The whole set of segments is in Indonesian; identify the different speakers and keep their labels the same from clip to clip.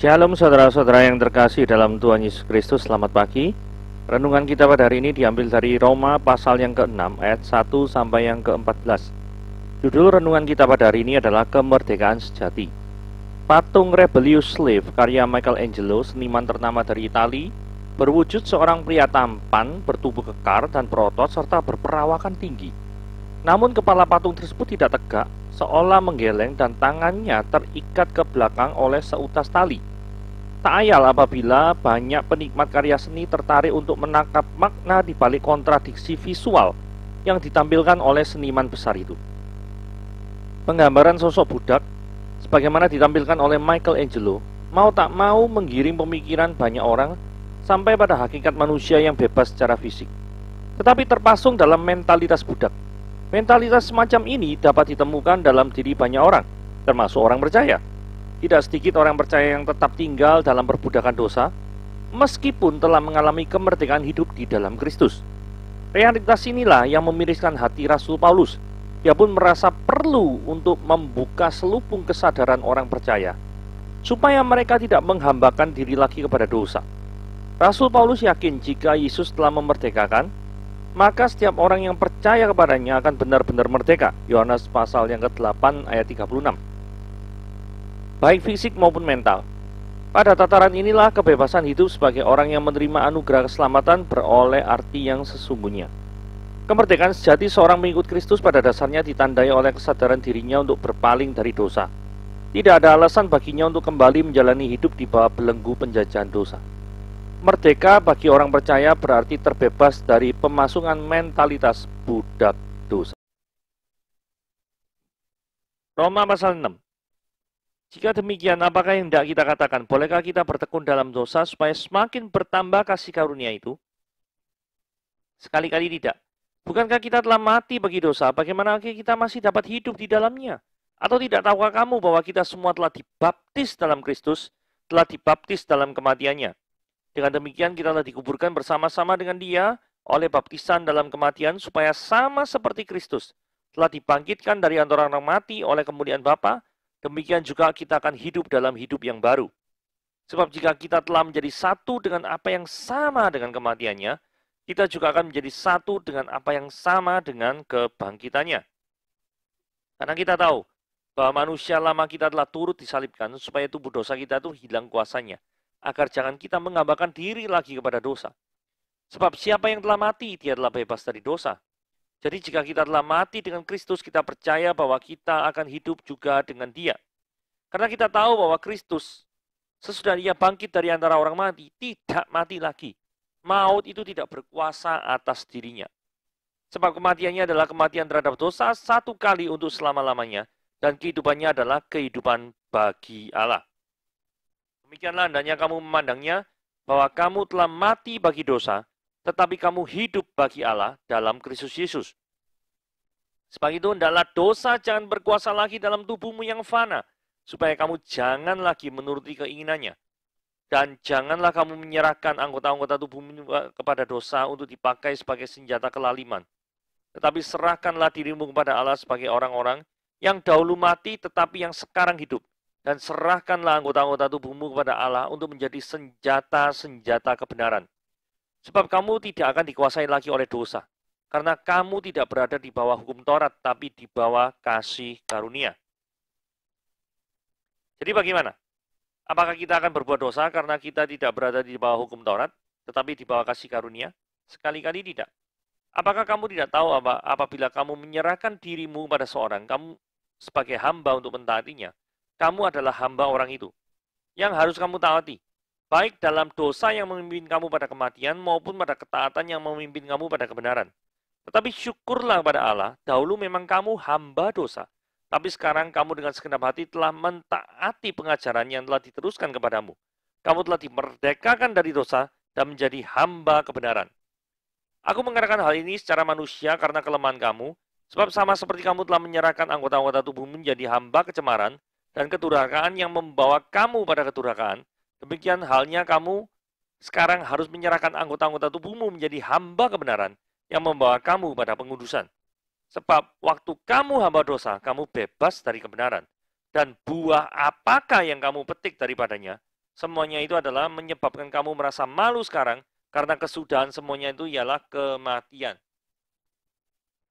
Speaker 1: Shalom saudara-saudara yang terkasih dalam Tuhan Yesus Kristus, selamat pagi. Renungan kita pada hari ini diambil dari Roma pasal yang ke-6 ayat 1 sampai yang ke-14. Judul renungan kita pada hari ini adalah Kemerdekaan Sejati. Patung Rebellious Slave karya Michelangelo, seniman ternama dari Itali, berwujud seorang pria tampan, bertubuh kekar dan berotot serta berperawakan tinggi. Namun kepala patung tersebut tidak tegak, seolah menggeleng dan tangannya terikat ke belakang oleh seutas tali. Tak ayal apabila banyak penikmat karya seni tertarik untuk menangkap makna di balik kontradiksi visual yang ditampilkan oleh seniman besar itu. Penggambaran sosok budak, sebagaimana ditampilkan oleh Michelangelo, mau tak mau menggiring pemikiran banyak orang sampai pada hakikat manusia yang bebas secara fisik, tetapi terpasung dalam mentalitas budak. Mentalitas semacam ini dapat ditemukan dalam diri banyak orang, termasuk orang percaya. Tidak sedikit orang percaya yang tetap tinggal dalam perbudakan dosa, meskipun telah mengalami kemerdekaan hidup di dalam Kristus. Realitas inilah yang memiriskan hati Rasul Paulus. Dia pun merasa perlu untuk membuka selubung kesadaran orang percaya, supaya mereka tidak menghambakan diri lagi kepada dosa. Rasul Paulus yakin jika Yesus telah memerdekakan, maka setiap orang yang percaya kepadanya akan benar-benar merdeka. Yohanes pasal yang ke-8 ayat 36. Baik fisik maupun mental. Pada tataran inilah kebebasan hidup sebagai orang yang menerima anugerah keselamatan beroleh arti yang sesungguhnya. Kemerdekaan sejati seorang pengikut Kristus pada dasarnya ditandai oleh kesadaran dirinya untuk berpaling dari dosa. Tidak ada alasan baginya untuk kembali menjalani hidup di bawah belenggu penjajahan dosa. Merdeka bagi orang percaya berarti terbebas dari pemasungan mentalitas budak dosa. Roma pasal 6. Jika demikian, apakah yang hendak kita katakan? Bolehkah kita bertekun dalam dosa supaya semakin bertambah kasih karunia itu? Sekali-kali tidak. Bukankah kita telah mati bagi dosa? Bagaimana kita masih dapat hidup di dalamnya? Atau tidak tahukah kamu bahwa kita semua telah dibaptis dalam Kristus, telah dibaptis dalam kematiannya? Dengan demikian kita telah dikuburkan bersama-sama dengan Dia oleh baptisan dalam kematian, supaya sama seperti Kristus telah dibangkitkan dari antara orang mati oleh kemuliaan Bapa, demikian juga kita akan hidup dalam hidup yang baru. Sebab jika kita telah menjadi satu dengan apa yang sama dengan kematiannya, kita juga akan menjadi satu dengan apa yang sama dengan kebangkitannya. Karena kita tahu bahwa manusia lama kita telah turut disalibkan supaya tubuh dosa kita itu hilang kuasanya, agar jangan kita menghambakan diri lagi kepada dosa. Sebab siapa yang telah mati, dia telah bebas dari dosa. Jadi jika kita telah mati dengan Kristus, kita percaya bahwa kita akan hidup juga dengan Dia. Karena kita tahu bahwa Kristus, sesudah Ia bangkit dari antara orang mati, tidak mati lagi. Maut itu tidak berkuasa atas dirinya. Sebab kematiannya adalah kematian terhadap dosa satu kali untuk selama-lamanya, dan kehidupannya adalah kehidupan bagi Allah. Demikianlah hendaknya kamu memandangnya, bahwa kamu telah mati bagi dosa, tetapi kamu hidup bagi Allah dalam Kristus Yesus. Sebab itu hendaklah dosa jangan berkuasa lagi dalam tubuhmu yang fana, supaya kamu jangan lagi menuruti keinginannya. Dan janganlah kamu menyerahkan anggota-anggota tubuhmu kepada dosa untuk dipakai sebagai senjata kelaliman. Tetapi serahkanlah dirimu kepada Allah sebagai orang-orang yang dahulu mati tetapi yang sekarang hidup. Dan serahkanlah anggota-anggota tubuhmu kepada Allah untuk menjadi senjata-senjata kebenaran. Sebab kamu tidak akan dikuasai lagi oleh dosa, karena kamu tidak berada di bawah hukum Taurat, tapi di bawah kasih karunia. Jadi bagaimana? Apakah kita akan berbuat dosa karena kita tidak berada di bawah hukum Taurat, tetapi di bawah kasih karunia? Sekali-kali tidak. Apakah kamu tidak tahu apabila kamu menyerahkan dirimu pada seorang, kamu sebagai hamba untuk mentaatinya, kamu adalah hamba orang itu, yang harus kamu taati, baik dalam dosa yang memimpin kamu pada kematian, maupun pada ketaatan yang memimpin kamu pada kebenaran. Tetapi syukurlah kepada Allah, dahulu memang kamu hamba dosa, tapi sekarang kamu dengan segenap hati telah mentaati pengajaran yang telah diteruskan kepadamu. Kamu telah dimerdekakan dari dosa dan menjadi hamba kebenaran. Aku mengatakan hal ini secara manusia karena kelemahan kamu, sebab sama seperti kamu telah menyerahkan anggota-anggota tubuhmu menjadi hamba kecemaran, dan kedurhakaan yang membawa kamu pada kedurhakaan, demikian halnya kamu sekarang harus menyerahkan anggota-anggota tubuhmu menjadi hamba kebenaran yang membawa kamu pada pengudusan. Sebab waktu kamu hamba dosa, kamu bebas dari kebenaran. Dan buah apakah yang kamu petik daripadanya? semuanya itu adalah menyebabkan kamu merasa malu sekarang, karena kesudahan semuanya itu ialah kematian.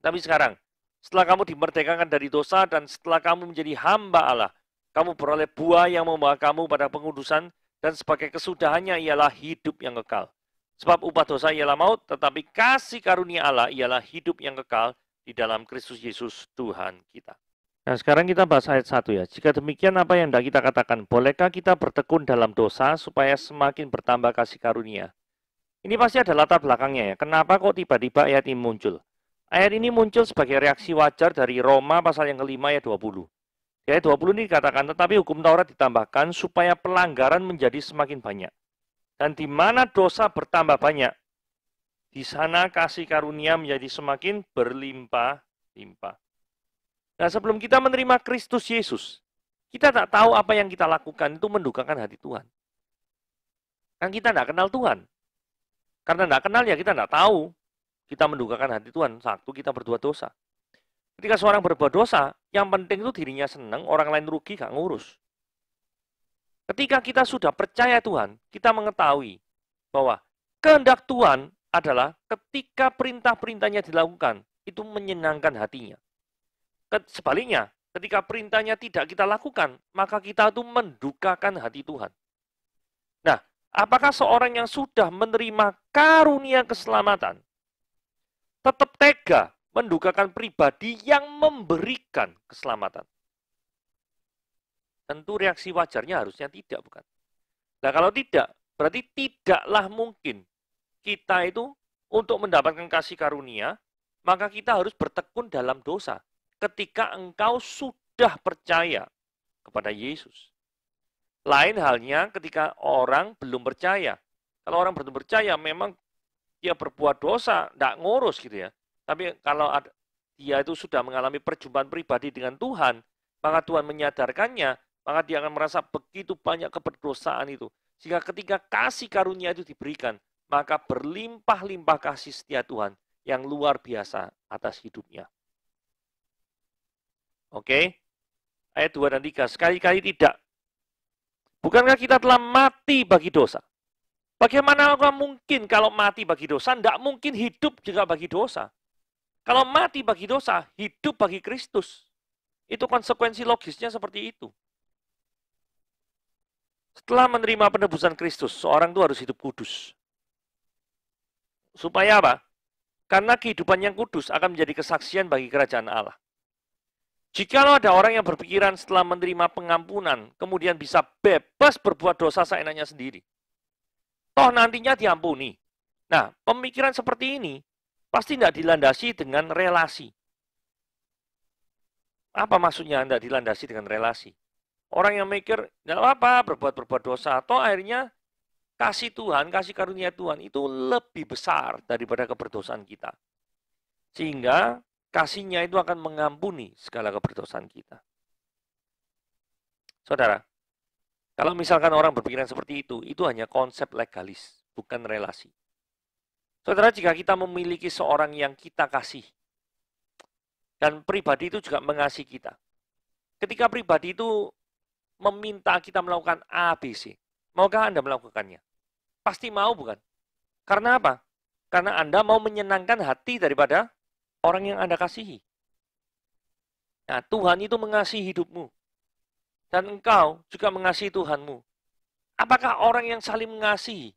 Speaker 1: Tapi sekarang, setelah kamu dimerdekakan dari dosa dan setelah kamu menjadi hamba Allah, kamu beroleh buah yang membawa kamu pada pengudusan, dan sebagai kesudahannya ialah hidup yang kekal. Sebab upah dosa ialah maut, tetapi kasih karunia Allah ialah hidup yang kekal di dalam Kristus Yesus Tuhan kita. Nah, sekarang kita bahas ayat 1 ya. Jika demikian, apa yang hendak kita katakan? Bolehkah kita bertekun dalam dosa supaya semakin bertambah kasih karunia? Ini pasti ada latar belakangnya ya. Kenapa kok tiba-tiba ayat ini muncul? Ayat ini muncul sebagai reaksi wajar dari Roma pasal yang kelima ayat 20. Di ayat 20 ini dikatakan, tetapi hukum Taurat ditambahkan supaya pelanggaran menjadi semakin banyak. Dan di mana dosa bertambah banyak, di sana kasih karunia menjadi semakin berlimpah-limpah. Nah, sebelum kita menerima Kristus Yesus, kita tak tahu apa yang kita lakukan itu mendukakan hati Tuhan. Kan kita tidak kenal Tuhan. Karena tidak kenal ya kita tidak tahu. Kita mendukakan hati Tuhan, satu kita berbuat dosa. Ketika seorang berbuat dosa, yang penting itu dirinya senang, orang lain rugi, gak ngurus. Ketika kita sudah percaya Tuhan, kita mengetahui bahwa kehendak Tuhan adalah ketika perintah-perintahnya dilakukan, itu menyenangkan hatinya. Sebaliknya, ketika perintahnya tidak kita lakukan, maka kita itu mendukakan hati Tuhan. Nah, apakah seorang yang sudah menerima karunia keselamatan tetap tega mendukakan pribadi yang memberikan keselamatan? Tentu reaksi wajarnya harusnya tidak, bukan? Nah, kalau tidak, berarti tidaklah mungkin kita itu untuk mendapatkan kasih karunia, maka kita harus bertekun dalam dosa ketika engkau sudah percaya kepada Yesus. Lain halnya ketika orang belum percaya. Kalau orang belum percaya, memang dia berbuat dosa, tidak ngurus gitu ya. Tapi kalau dia itu sudah mengalami perjumpaan pribadi dengan Tuhan, maka Tuhan menyadarkannya, maka dia akan merasa begitu banyak keberdosaan itu. Sehingga ketika kasih karunia itu diberikan, maka berlimpah-limpah kasih setia Tuhan yang luar biasa atas hidupnya. Oke, ayat 2 dan 3, sekali-kali tidak. Bukankah kita telah mati bagi dosa? Bagaimana mungkin kalau mati bagi dosa? Tidak mungkin hidup juga bagi dosa. Kalau mati bagi dosa, hidup bagi Kristus. Itu konsekuensi logisnya seperti itu. Setelah menerima penebusan Kristus, seorang itu harus hidup kudus. Supaya apa? Karena kehidupan yang kudus akan menjadi kesaksian bagi kerajaan Allah. Jikalau ada orang yang berpikiran setelah menerima pengampunan, kemudian bisa bebas berbuat dosa seenaknya sendiri, toh nantinya diampuni. Nah, pemikiran seperti ini pasti tidak dilandasi dengan relasi. Apa maksudnya tidak dilandasi dengan relasi? Orang yang mikir, tidak apa-apa, berbuat dosa, atau akhirnya kasih Tuhan, kasih karunia Tuhan itu lebih besar daripada keberdosaan kita. Sehingga kasih-Nya itu akan mengampuni segala keberdosaan kita. Saudara, kalau misalkan orang berpikiran seperti itu hanya konsep legalis, bukan relasi. Saudara, jika kita memiliki seorang yang kita kasih, dan pribadi itu juga mengasihi kita. Ketika pribadi itu meminta kita melakukan A, B, C, maukah Anda melakukannya? Pasti mau, bukan? Karena apa? Karena Anda mau menyenangkan hati daripada orang yang Anda kasihi. Nah, Tuhan itu mengasihi hidupmu. Dan engkau juga mengasihi Tuhanmu. Apakah orang yang saling mengasihi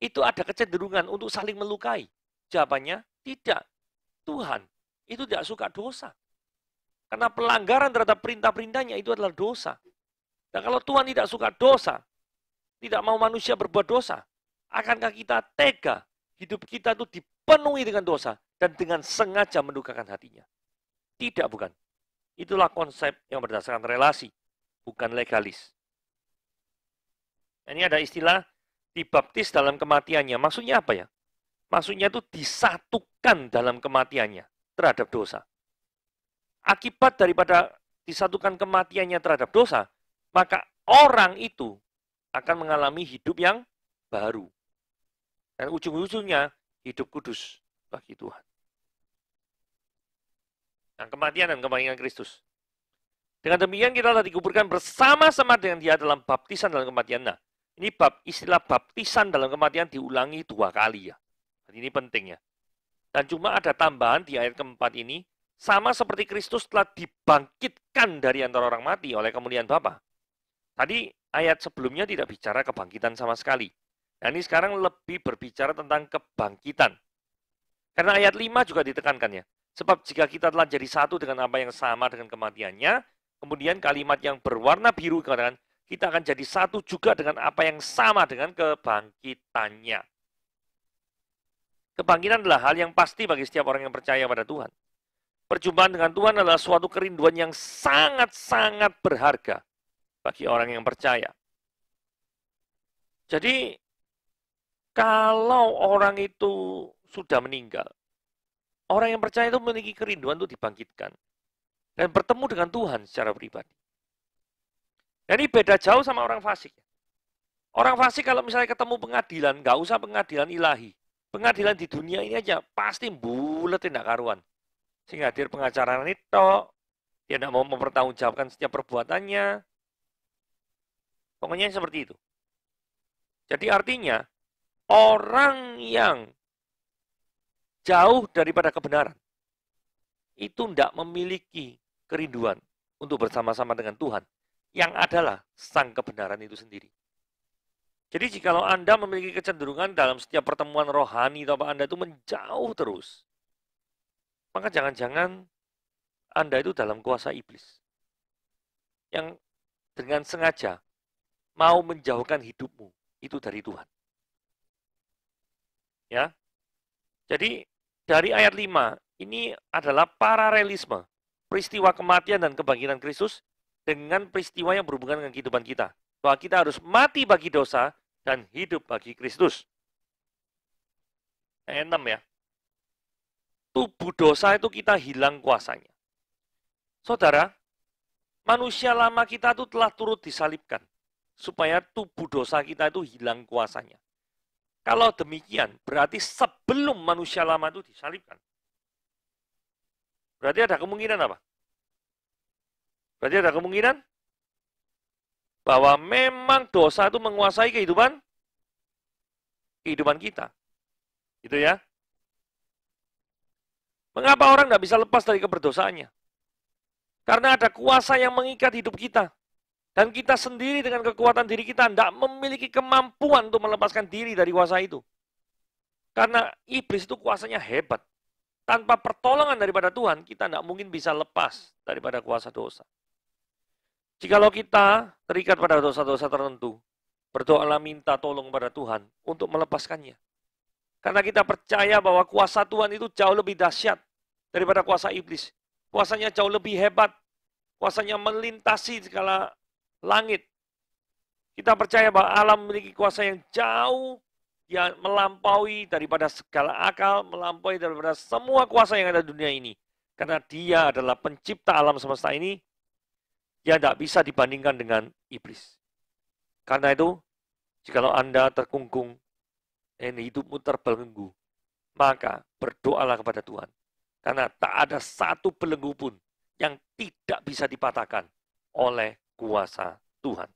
Speaker 1: itu ada kecenderungan untuk saling melukai? Jawabannya, tidak. Tuhan itu tidak suka dosa. Karena pelanggaran terhadap perintah-perintahnya itu adalah dosa. Dan kalau Tuhan tidak suka dosa, tidak mau manusia berbuat dosa, akankah kita tega hidup kita itu dipenuhi dengan dosa dan dengan sengaja mendukakan hatinya? Tidak, bukan. Itulah konsep yang berdasarkan relasi, bukan legalis. Ini ada istilah dibaptis dalam kematiannya. Maksudnya apa ya? Maksudnya itu disatukan dalam kematiannya terhadap dosa. Akibat daripada disatukan kematiannya terhadap dosa, maka orang itu akan mengalami hidup yang baru. Dan ujung-ujungnya hidup kudus bagi Tuhan. Nah, kematian dan kebangkitan Kristus. Dengan demikian kita telah dikuburkan bersama-sama dengan Dia dalam baptisan dalam kematian. Nah, Ini istilah baptisan dalam kematian diulangi 2 kali ya. Ini penting ya. Dan cuma ada tambahan di ayat keempat ini, sama seperti Kristus telah dibangkitkan dari antara orang mati oleh kemuliaan Bapa. Tadi ayat sebelumnya tidak bicara kebangkitan sama sekali. Nah ini sekarang lebih berbicara tentang kebangkitan. Karena ayat 5 juga ditekankan ya. Sebab jika kita telah jadi satu dengan apa yang sama dengan kematiannya, kemudian kalimat yang berwarna biru katakan, kita akan jadi satu juga dengan apa yang sama dengan kebangkitannya. Kebangkitan adalah hal yang pasti bagi setiap orang yang percaya pada Tuhan. Perjumpaan dengan Tuhan adalah suatu kerinduan yang sangat-sangat berharga bagi orang yang percaya. Jadi, kalau orang itu sudah meninggal, orang yang percaya itu memiliki kerinduan untuk dibangkitkan dan bertemu dengan Tuhan secara pribadi. Dan ini beda jauh sama orang fasik. Orang fasik kalau misalnya ketemu pengadilan, nggak usah pengadilan ilahi. Pengadilan di dunia ini aja pasti bulet tidak karuan. Sehingga hadir pengacara itu, dia tidak mau mempertanggungjawabkan setiap perbuatannya. Pokoknya seperti itu. Jadi artinya, orang yang jauh daripada kebenaran, itu tidak memiliki kerinduan untuk bersama-sama dengan Tuhan, yang adalah sang kebenaran itu sendiri. Jadi jikalau Anda memiliki kecenderungan dalam setiap pertemuan rohani atau Anda itu menjauh terus, maka jangan-jangan Anda itu dalam kuasa iblis. Yang dengan sengaja mau menjauhkan hidupmu itu dari Tuhan. Ya. Jadi dari ayat 5, ini adalah paralelisme peristiwa kematian dan kebangkitan Kristus dengan peristiwa yang berhubungan dengan kehidupan kita. Bahwa kita harus mati bagi dosa dan hidup bagi Kristus. Ayat 6 ya. Tubuh dosa itu kita hilang kuasanya. Saudara, manusia lama kita itu telah turut disalibkan. Supaya tubuh dosa kita itu hilang kuasanya. Kalau demikian, berarti sebelum manusia lama itu disalibkan. Berarti ada kemungkinan apa? Berarti ada kemungkinan bahwa memang dosa itu menguasai kehidupan kita. Gitu ya. Mengapa orang tidak bisa lepas dari keberdosaannya? Karena ada kuasa yang mengikat hidup kita. Dan kita sendiri dengan kekuatan diri kita tidak memiliki kemampuan untuk melepaskan diri dari kuasa itu. Karena iblis itu kuasanya hebat. Tanpa pertolongan daripada Tuhan, kita tidak mungkin bisa lepas daripada kuasa dosa. Jikalau kita terikat pada dosa-dosa tertentu, berdoalah minta tolong pada Tuhan untuk melepaskannya. Karena kita percaya bahwa kuasa Tuhan itu jauh lebih dahsyat daripada kuasa iblis. Kuasanya jauh lebih hebat. Kuasanya melintasi segala langit. Kita percaya bahwa alam memiliki kuasa yang jauh, yang melampaui daripada segala akal, melampaui daripada semua kuasa yang ada di dunia ini. Karena dia adalah pencipta alam semesta ini, dia tidak bisa dibandingkan dengan iblis. Karena itu, jikalau Anda terkungkung, dan hidupmu terbelenggu, maka berdoalah kepada Tuhan. Karena tak ada satu belenggu pun yang tidak bisa dipatahkan oleh kuasa Tuhan.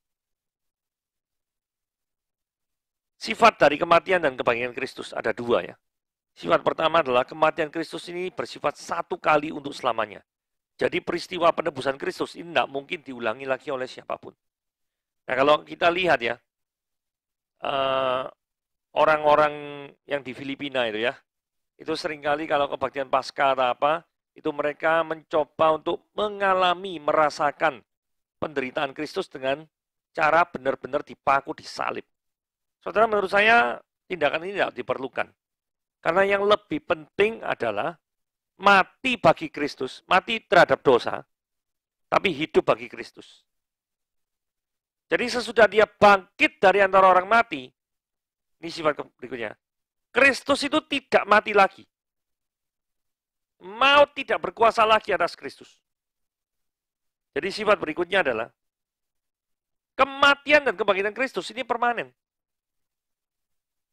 Speaker 1: Sifat dari kematian dan kebangkitan Kristus ada 2 ya. Sifat pertama adalah kematian Kristus ini bersifat satu kali untuk selamanya. Jadi peristiwa penebusan Kristus ini tidak mungkin diulangi lagi oleh siapapun. Nah kalau kita lihat ya, orang-orang yang di Filipina itu ya, itu seringkali kalau kebaktian Paskah atau apa, itu mereka mencoba untuk merasakan penderitaan Kristus dengan cara benar-benar dipaku, disalib. Saudara, menurut saya tindakan ini tidak diperlukan. Karena yang lebih penting adalah mati bagi Kristus, mati terhadap dosa, tapi hidup bagi Kristus. Jadi sesudah dia bangkit dari antara orang mati, ini sifat berikutnya, Kristus itu tidak mati lagi. Maut tidak berkuasa lagi atas Kristus. Jadi sifat berikutnya adalah kematian dan kebangkitan Kristus ini permanen.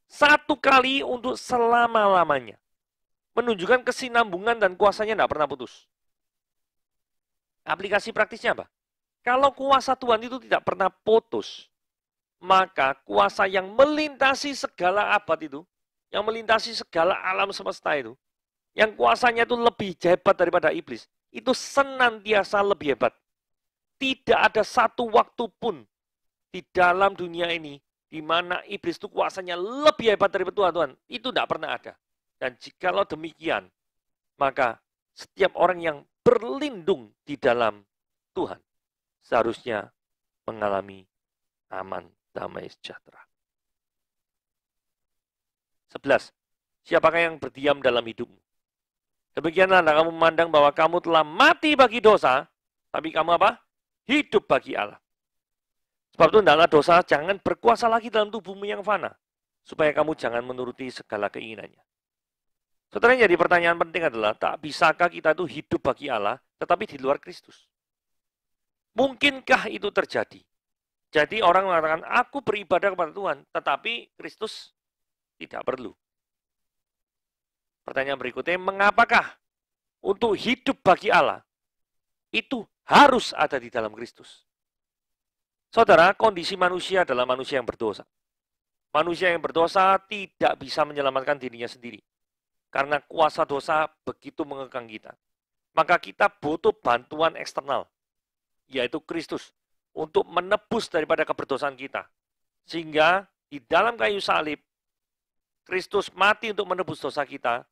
Speaker 1: Satu kali untuk selama-lamanya. Menunjukkan kesinambungan dan kuasanya tidak pernah putus. Aplikasi praktisnya apa? Kalau kuasa Tuhan itu tidak pernah putus,
Speaker 2: maka kuasa yang melintasi segala abad itu, yang melintasi segala alam semesta itu, yang kuasanya itu lebih hebat daripada iblis, itu senantiasa lebih hebat. Tidak ada satu waktu pun di dalam dunia ini di mana iblis itu kuasanya lebih hebat daripada Tuhan. Itu tidak pernah ada. Dan jikalau demikian, maka setiap orang yang berlindung di dalam Tuhan seharusnya mengalami aman, damai, sejahtera. 11. Siapakah yang berdiam dalam hidupmu? Demikianlah kamu memandang bahwa kamu telah mati bagi dosa, tapi kamu apa? Hidup bagi Allah. Sebab itu hendaklah dosa jangan berkuasa lagi dalam tubuhmu yang fana, supaya kamu jangan menuruti segala keinginannya. Saudara, jadi pertanyaan penting adalah, tak bisakah kita itu hidup bagi Allah, tetapi di luar Kristus? Mungkinkah itu terjadi? Jadi orang mengatakan, aku beribadah kepada Tuhan, tetapi Kristus tidak perlu. Pertanyaan berikutnya, mengapakah untuk hidup bagi Allah, itu harus ada di dalam Kristus? Saudara, kondisi manusia adalah manusia yang berdosa. Manusia yang berdosa tidak bisa menyelamatkan dirinya sendiri. Karena kuasa dosa begitu mengekang kita. Maka kita butuh bantuan eksternal, yaitu Kristus, untuk menebus daripada keberdosaan kita. Sehingga di dalam kayu salib, Kristus mati untuk menebus dosa kita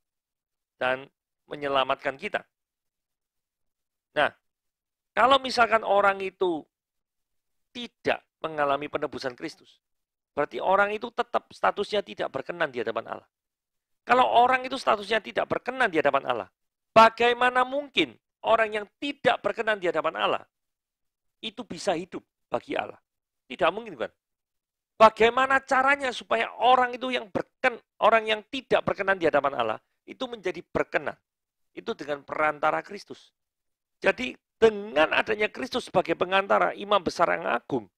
Speaker 2: dan menyelamatkan kita. Nah, kalau misalkan orang itu tidak mengalami penebusan Kristus, berarti orang itu tetap statusnya tidak berkenan di hadapan Allah. Kalau orang itu statusnya tidak berkenan di hadapan Allah, bagaimana mungkin orang yang tidak berkenan di hadapan Allah itu bisa hidup bagi Allah? Tidak mungkin, kan? Bagaimana caranya supaya orang itu orang yang tidak berkenan di hadapan Allah itu menjadi berkenan? Itu dengan perantara Kristus. Jadi dengan adanya Kristus sebagai pengantara, imam besar yang agung,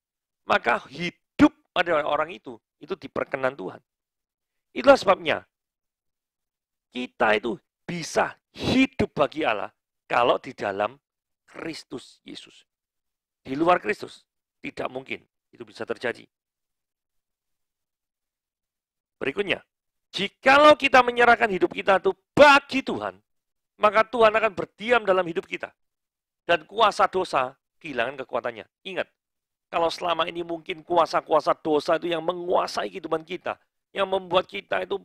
Speaker 2: maka hidup pada orang itu diperkenan Tuhan. Itulah sebabnya kita itu bisa hidup bagi Allah kalau di dalam Kristus Yesus. Di luar Kristus tidak mungkin itu bisa terjadi. Berikutnya, jikalau kita menyerahkan hidup kita itu bagi Tuhan, maka Tuhan akan berdiam dalam hidup kita. Dan kuasa dosa kehilangan kekuatannya. Ingat, kalau selama ini mungkin kuasa-kuasa dosa itu yang menguasai kehidupan kita, yang membuat kita itu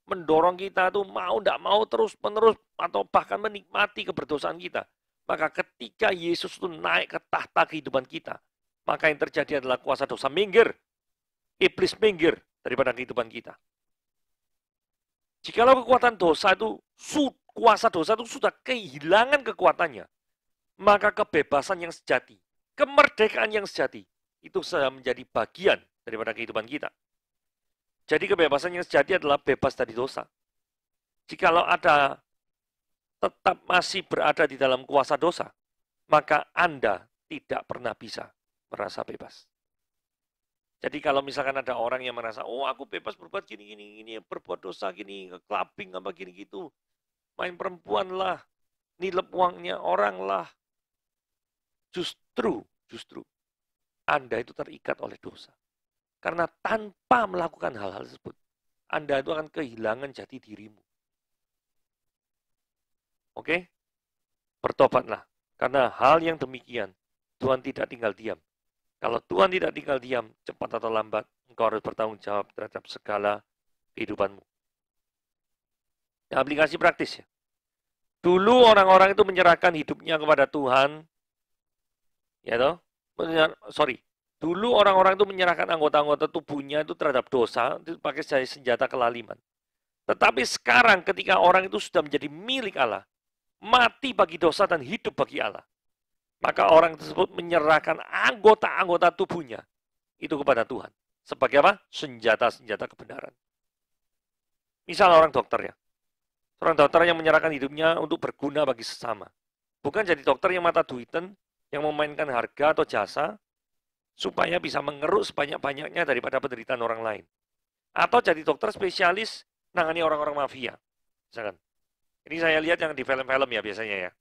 Speaker 2: mendorong kita itu mau tidak mau terus-menerus atau bahkan menikmati keberdosaan kita. Maka ketika Yesus itu naik ke tahta kehidupan kita, maka yang terjadi adalah kuasa dosa minggir. Iblis minggir daripada kehidupan kita. Jikalau kekuatan dosa itu, kuasa dosa itu sudah kehilangan kekuatannya, maka kebebasan yang sejati, kemerdekaan yang sejati, itu sudah menjadi bagian daripada kehidupan kita. Jadi kebebasan yang sejati adalah bebas dari dosa. Jikalau ada tetap masih berada di dalam kuasa dosa, maka Anda tidak pernah bisa merasa bebas. Jadi kalau misalkan ada orang yang merasa, oh aku bebas berbuat gini, berbuat dosa gini, clubbing apa gini gitu, main perempuan lah, nilep uangnya orang lah. Justru Anda itu terikat oleh dosa. Karena tanpa melakukan hal-hal tersebut, Anda itu akan kehilangan jati dirimu. Oke? Bertobatlah. Karena hal yang demikian, Tuhan tidak tinggal diam. Kalau Tuhan tidak tinggal diam, cepat atau lambat, engkau harus bertanggung jawab terhadap segala kehidupanmu. Aplikasi praktis ya. Dulu orang-orang itu menyerahkan hidupnya kepada Tuhan. Ya toh? Dulu orang-orang itu menyerahkan anggota-anggota tubuhnya itu terhadap dosa, itu pakai senjata kelaliman. Tetapi sekarang ketika orang itu sudah menjadi milik Allah, mati bagi dosa dan hidup bagi Allah, maka orang tersebut menyerahkan anggota-anggota tubuhnya itu kepada Tuhan. Sebagai apa? Senjata-senjata kebenaran. Misal orang dokter ya. Seorang dokter yang menyerahkan hidupnya untuk berguna bagi sesama. Bukan jadi dokter yang mata duitan, yang memainkan harga atau jasa, supaya bisa mengeruk sebanyak-banyaknya daripada penderitaan orang lain. Atau jadi dokter spesialis nangani orang-orang mafia. Misalkan. Ini saya lihat yang di film-film ya biasanya ya.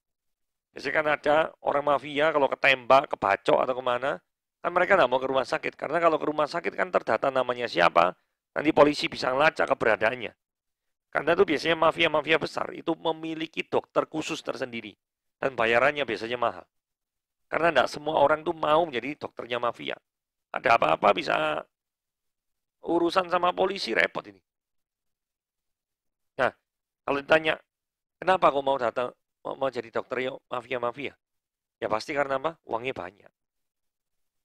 Speaker 2: Biasanya kan ada orang mafia kalau ketembak, kebacok atau kemana, Kan mereka nggak mau ke rumah sakit, karena kalau ke rumah sakit kan terdata namanya siapa, nanti polisi bisa ngelacak keberadaannya. Karena itu biasanya mafia-mafia besar itu memiliki dokter khusus tersendiri, dan bayarannya biasanya mahal. Karena tidak semua orang tuh mau menjadi dokternya mafia. Ada apa-apa bisa urusan sama polisi, repot ini. Nah, kalau ditanya, kenapa kau mau datang, mau jadi dokter mafia-mafia? Ya pasti karena apa? Uangnya banyak.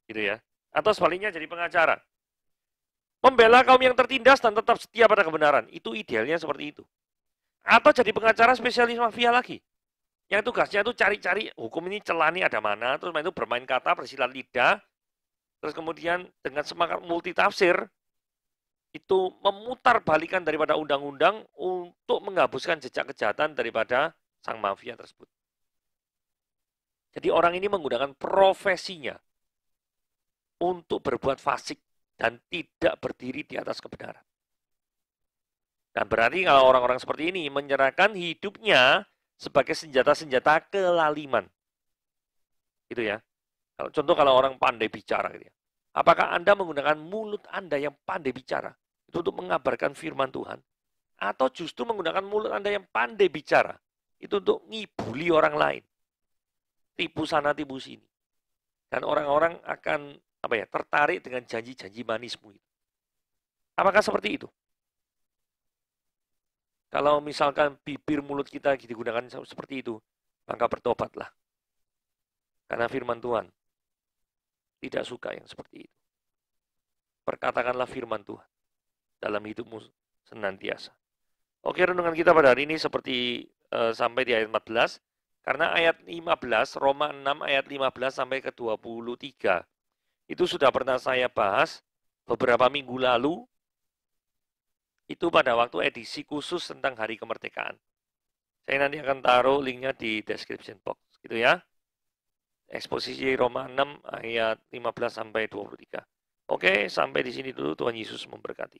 Speaker 2: Gitu ya. Atau sebaliknya jadi pengacara. Membela kaum yang tertindas dan tetap setia pada kebenaran. Itu idealnya seperti itu. Atau jadi pengacara spesialis mafia lagi. Yang tugasnya itu cari-cari hukum ini celah ini ada mana, terus itu bermain kata, bersilat lidah, terus kemudian dengan semangat multitafsir, itu memutar balikan daripada undang-undang untuk menghapuskan jejak kejahatan daripada sang mafia tersebut. Jadi orang ini menggunakan profesinya untuk berbuat fasik dan tidak berdiri di atas kebenaran. Dan berarti kalau orang-orang seperti ini menyerahkan hidupnya sebagai senjata-senjata kelaliman. Gitu ya. Contoh kalau orang pandai bicara gitu ya. Apakah Anda menggunakan mulut Anda yang pandai bicara itu untuk mengabarkan firman Tuhan? Atau justru menggunakan mulut Anda yang pandai bicara itu untuk ngibuli orang lain? Tipu sana, tipu sini. Dan orang-orang akan tertarik dengan janji-janji manismu itu. Apakah seperti itu? Kalau misalkan bibir mulut kita digunakan seperti itu, maka bertobatlah. Karena firman Tuhan tidak suka yang seperti itu. Perkatakanlah firman Tuhan dalam hidupmu senantiasa. Oke, renungan kita pada hari ini seperti sampai di ayat 14. Karena ayat 15, Roma 6 ayat 15 sampai ke 23. Itu sudah pernah saya bahas beberapa minggu lalu. Itu pada waktu edisi khusus tentang Hari Kemerdekaan. Saya nanti akan taruh linknya di description box. Gitu ya. Eksposisi Roma 6 ayat 15 sampai 23. Oke, sampai di sini dulu. Tuhan Yesus memberkati.